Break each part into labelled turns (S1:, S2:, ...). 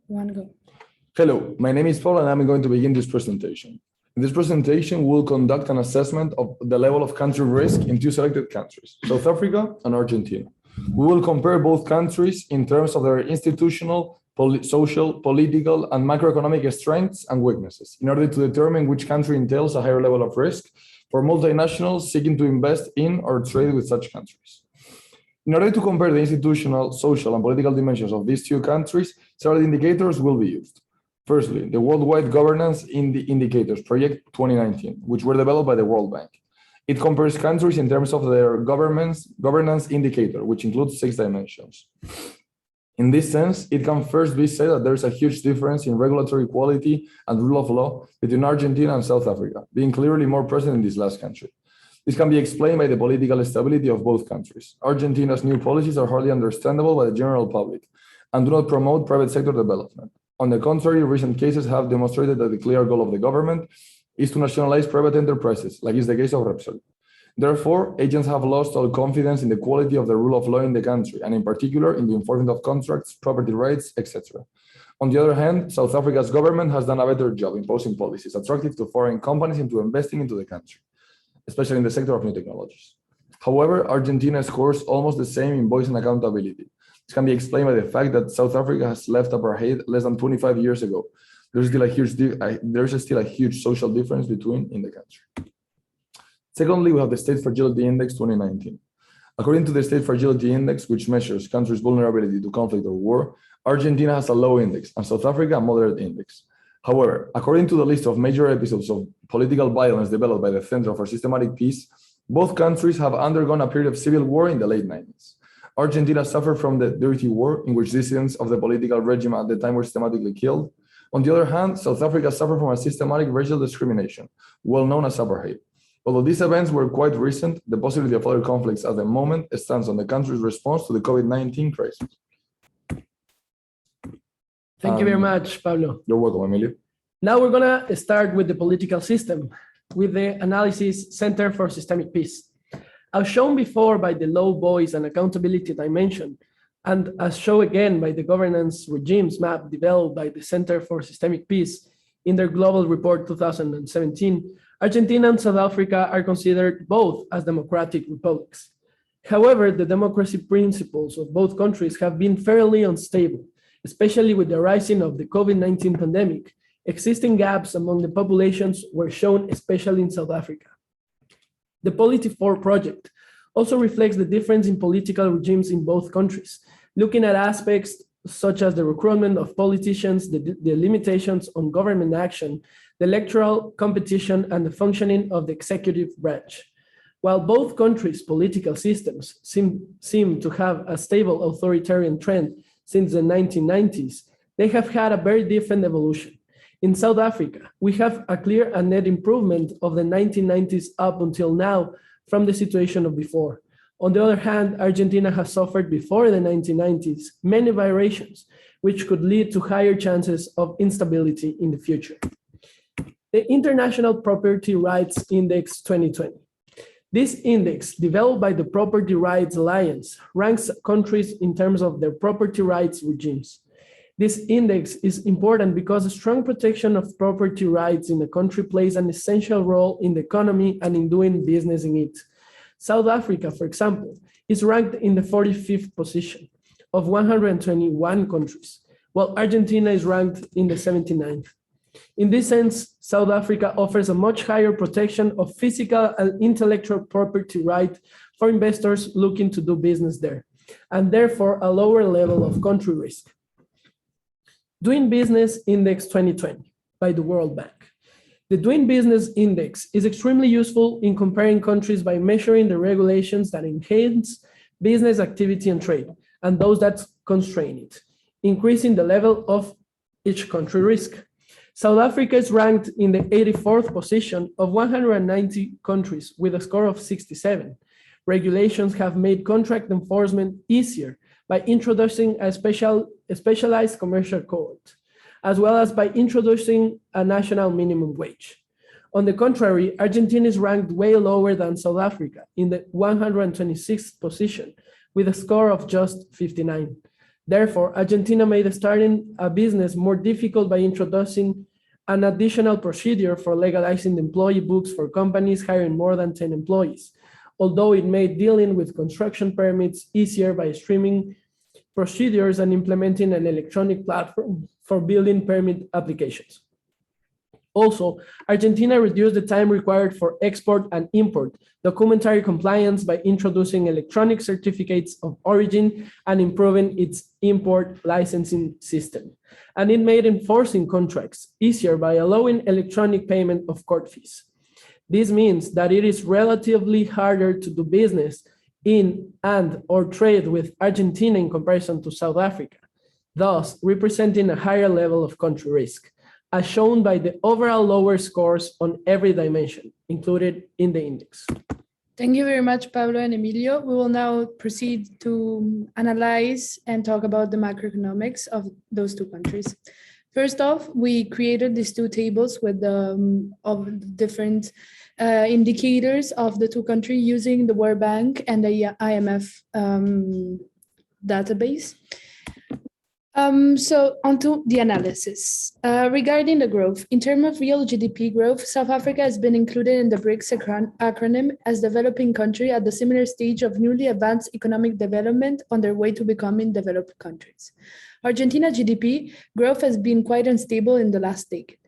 S1: One go.
S2: Hello, my name is Pablo and I'm going to begin this presentation. In this presentation, we'll conduct an assessment of the level of country risk in two selected countries, South Africa and Argentina. We will compare both countries in terms of their institutional, social, political, and macroeconomic strengths and weaknesses in order to determine which country entails a higher level of risk for multinationals seeking to invest in or trade with such countries. In order to compare the institutional, social, and political dimensions of these two countries, several indicators will be used. Firstly, the Worldwide Governance Indicators Project 2019, which were developed by the World Bank. It compares countries in terms of their governance indicator, which includes 6 dimensions. In this sense, it can first be said that there is a huge difference in regulatory quality and rule of law between Argentina and South Africa, being clearly more present in this last country. This can be explained by the political stability of both countries. Argentina's new policies are hardly understandable by the general public and do not promote private sector development. On the contrary, recent cases have demonstrated that the clear goal of the government is to nationalize private enterprises, like is the case of Repsol. Therefore, agents have lost all confidence in the quality of the rule of law in the country, and in particular in the enforcement of contracts, property rights, etc. On the other hand, South Africa's government has done a better job imposing policies attractive to foreign companies into investing into the country, especially in the sector of new technologies. However, Argentina scores almost the same in voice and accountability. This can be explained by the fact that South Africa has left apartheid less than 25 years ago. There's still a huge social difference between in the country. Secondly, we have the State Fragility Index 2019. According to the State Fragility Index, which measures countries' vulnerability to conflict or war, Argentina has a low index and South Africa a moderate index. However, according to the list of major episodes of political violence developed by the Center for Systematic Peace, both countries have undergone a period of civil war in the late 90s. Argentina suffered from the Dirty War, in which dissidents of the political regime at the time were systematically killed. On the other hand, South Africa suffered from a systematic racial discrimination, well known as apartheid. Although these events were quite recent, the possibility of other conflicts at the moment stands on the country's response to the COVID-19 crisis.
S3: Thank you very much, Pablo.
S2: You're welcome, Emilio.
S3: Now we're gonna start with the political system, with the analysis Center for Systemic Peace. As shown before by the low voice and accountability dimension, and as shown again by the governance regimes map developed by the Center for Systemic Peace in their Global Report 2017, Argentina and South Africa are considered both as democratic republics. However, the democracy principles of both countries have been fairly unstable, especially with the rising of the COVID-19 pandemic. Existing gaps among the populations were shown, especially in South Africa. The Polity4 project also reflects the difference in political regimes in both countries, looking at aspects such as the recruitment of politicians, the limitations on government action, the electoral competition, and the functioning of the executive branch. While both countries' political systems seem to have a stable authoritarian trend since the 1990s, they have had a very different evolution. In South Africa, we have a clear and net improvement of the 1990s up until now from the situation of before. On the other hand, Argentina has suffered before the 1990s many variations, which could lead to higher chances of instability in the future. The International Property Rights Index 2020. This index, developed by the Property Rights Alliance, ranks countries in terms of their property rights regimes. This index is important because a strong protection of property rights in a country plays an essential role in the economy and in doing business in it. South Africa, for example, is ranked in the 45th position of 121 countries, while Argentina is ranked in the 79th. In this sense, South Africa offers a much higher protection of physical and intellectual property right for investors looking to do business there, and therefore a lower level of country risk. Doing Business Index 2020 by the World Bank. The Doing Business Index is extremely useful in comparing countries by measuring the regulations that enhance business activity and trade, and those that constrain it, increasing the level of each country risk. South Africa is ranked in the 84th position of 190 countries with a score of 67. Regulations have made contract enforcement easier by introducing a specialized commercial code, as well as by introducing a national minimum wage. On the contrary, Argentina is ranked way lower than South Africa in the 126th position with a score of just 59. Therefore, Argentina made starting a business more difficult by introducing an additional procedure for legalizing the employee books for companies hiring more than 10 employees, although it made dealing with construction permits easier by streamlining procedures and implementing an electronic platform for building permit applications. Also, Argentina reduced the time required for export and import documentary compliance by introducing electronic certificates of origin and improving its import licensing system. And it made enforcing contracts easier by allowing electronic payment of court fees. This means that it is relatively harder to do business in and or trade with Argentina in comparison to South Africa, thus representing a higher level of country risk, as shown by the overall lower scores on every dimension included in the index.
S1: Thank you very much, Pablo and Emilio. We will now proceed to analyze and talk about the macroeconomics of those two countries. First off, we created these two tables with of different indicators of the two countries using the World Bank and the IMF database. So onto the analysis. Regarding the growth, in terms of real GDP growth, South Africa has been included in the BRICS acronym as developing country at the similar stage of newly advanced economic development on their way to becoming developed countries. Argentina GDP growth has been quite unstable in the last decade,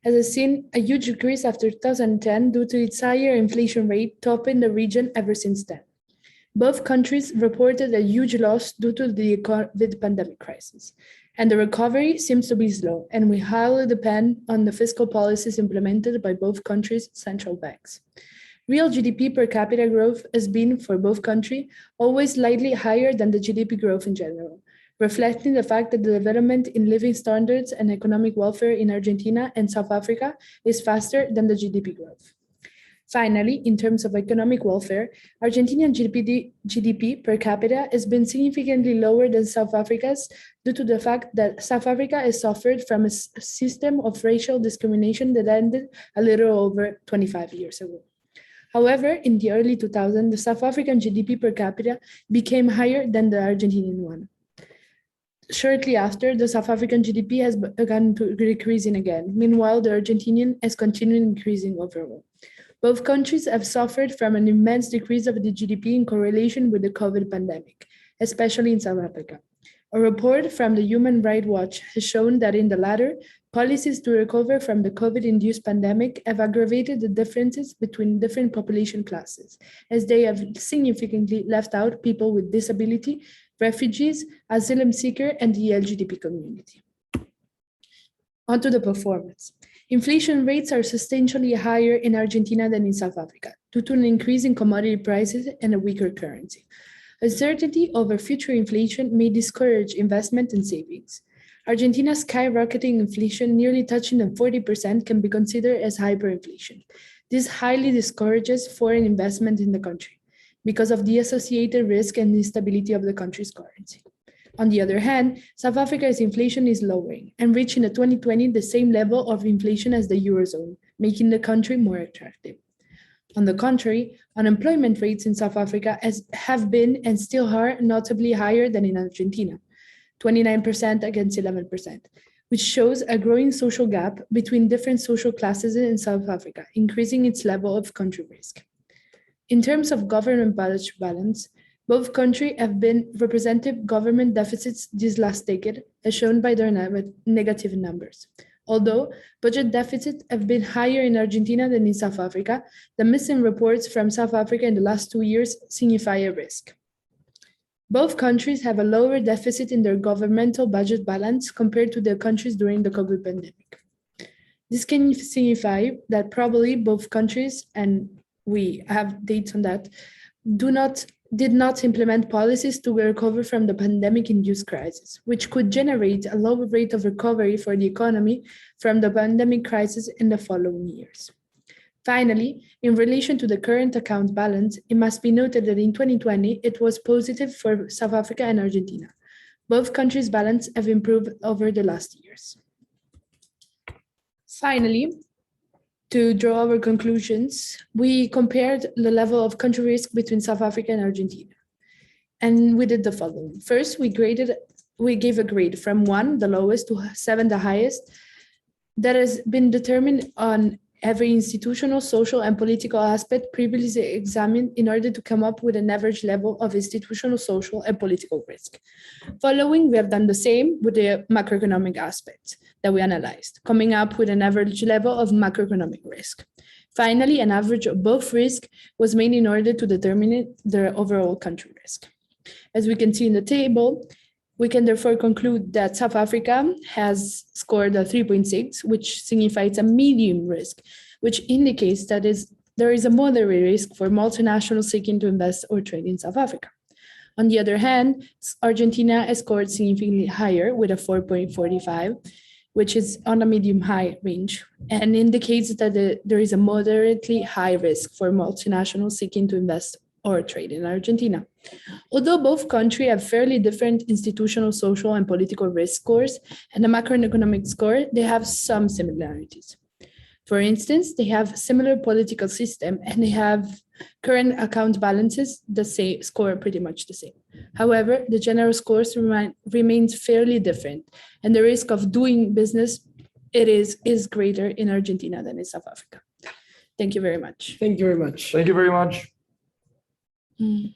S1: as has seen a huge decrease after 2010 due to its higher inflation rate topping the region ever since then. Both countries reported a huge loss due to the COVID pandemic crisis, and the recovery seems to be slow, and we highly depend on the fiscal policies implemented by both countries' central banks. Real GDP per capita growth has been, for both countries, always slightly higher than the GDP growth in general, reflecting the fact that the development in living standards and economic welfare in Argentina and South Africa is faster than the GDP growth. Finally, in terms of economic welfare, Argentinian GDP per capita has been significantly lower than South Africa's due to the fact that South Africa has suffered from a system of racial discrimination that ended a little over 25 years ago. However, in the early 2000s, the South African GDP per capita became higher than the Argentinian one. Shortly after, the South African GDP has begun to decreasing again. Meanwhile, the Argentinian has continued increasing overall. Both countries have suffered from an immense decrease of the GDP in correlation with the COVID pandemic, especially in South Africa. A report from the Human Rights Watch has shown that in the latter, policies to recover from the COVID-induced pandemic have aggravated the differences between different population classes, as they have significantly left out people with disability, refugees, asylum seekers, and the LGBT community. Onto the performance. Inflation rates are substantially higher in Argentina than in South Africa due to an increase in commodity prices and a weaker currency. Uncertainty over future inflation may discourage investment and savings. Argentina's skyrocketing inflation, nearly touching the 40%, can be considered as hyperinflation. This highly discourages foreign investment in the country because of the associated risk and instability of the country's currency. On the other hand, South Africa's inflation is lowering and reaching in 2020 the same level of inflation as the Eurozone, making the country more attractive. On the contrary, unemployment rates in South Africa have been and still are notably higher than in Argentina, 29% against 11%, which shows a growing social gap between different social classes in South Africa, increasing its level of country risk. In terms of government budget balance, both countries have been representative government deficits this last decade, as shown by their negative numbers. Although budget deficits have been higher in Argentina than in South Africa, the missing reports from South Africa in the last 2 years signify a risk. Both countries have a lower deficit in their governmental budget balance compared to their countries during the COVID pandemic. This can signify that probably both countries, and we have dates on that, did not implement policies to recover from the pandemic-induced crisis, which could generate a lower rate of recovery for the economy from the pandemic crisis in the following years. Finally, in relation to the current account balance, it must be noted that in 2020, it was positive for South Africa and Argentina. Both countries' balance have improved over the last years. Finally, to draw our conclusions, we compared the level of country risk between South Africa and Argentina. And we did the following. First, we graded we gave a grade from 1, the lowest, to 7, the highest, that has been determined on every institutional, social, and political aspect previously examined in order to come up with an average level of institutional, social, and political risk. Following, we have done the same with the macroeconomic aspects that we analyzed, coming up with an average level of macroeconomic risk. Finally, an average of both risk was made in order to determine the overall country risk. As we can see in the table, we can therefore conclude that South Africa has scored a 3.6, which signifies a medium risk, which indicates that there is a moderate risk for multinationals seeking to invest or trade in South Africa. On the other hand, Argentina has scored significantly higher with a 4.45, which is on a medium-high range, and indicates that there is a moderately high risk for multinationals seeking to invest or trade in Argentina. Although both countries have fairly different institutional, social, and political risk scores and a macroeconomic score, they have some similarities. For instance, they have similar political system and they have current account balances that score pretty much the same. However, the general scores remains fairly different, and the risk of doing business is greater in Argentina than in South Africa. Thank you very much.
S3: Thank you very much.
S2: Thank you very much.
S1: Mm.